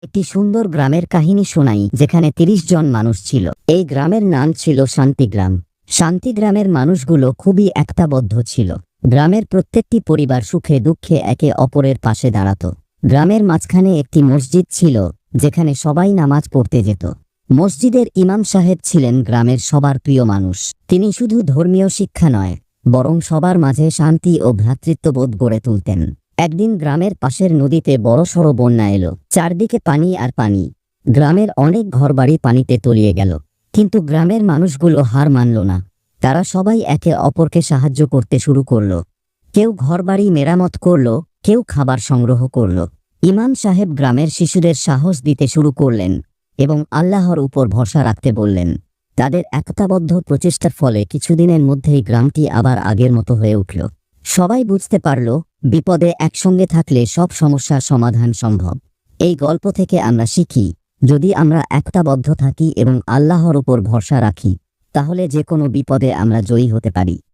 একটি সুন্দর গ্রামের কাহিনী শোনাই, যেখানে ৩০ জন মানুষ ছিল। এই গ্রামের নাম ছিল শান্তিগ্রাম। শান্তিগ্রামের মানুষগুলো খুবই একতাবদ্ধ ছিল। গ্রামের প্রত্যেকটি পরিবার সুখে দুঃখে একে অপরের পাশে দাঁড়াত। গ্রামের মাঝখানে একটি মসজিদ ছিল, যেখানে সবাই নামাজ পড়তে যেত। মসজিদের ইমাম সাহেব ছিলেন গ্রামের সবার প্রিয় মানুষ। তিনি শুধু ধর্মীয় শিক্ষা নয়, বরং সবার মাঝে শান্তি ও ভ্রাতৃত্ববোধ গড়ে তুলতেন। একদিন গ্রামের পাশের নদীতে বড়সড় বন্যা এলো। চারদিকে পানি আর পানি। গ্রামের অনেক ঘরবাড়ি পানিতে তলিয়ে গেল। কিন্তু গ্রামের মানুষগুলো হার মানল না। তারা সবাই একে অপরকে সাহায্য করতে শুরু করলো। কেউ ঘরবাড়ি মেরামত করলো, কেউ খাবার সংগ্রহ করলো। ইমাম সাহেব গ্রামের শিশুদের সাহস দিতে শুরু করলেন এবং আল্লাহর উপর ভরসা রাখতে বললেন। তাদের একতাবদ্ধ প্রচেষ্টার ফলে কিছুদিনের মধ্যেই গ্রামটি আবার আগের মতো হয়ে উঠল। সবাই বুঝতে পারল, বিপদে একসঙ্গে থাকলে সব সমস্যার সমাধান সম্ভব। এই গল্প থেকে আমরা শিখি, যদি আমরা একতাবদ্ধ থাকি এবং আল্লাহর উপর ভরসা রাখি, তাহলে যে কোনো বিপদে আমরা জয়ী হতে পারি।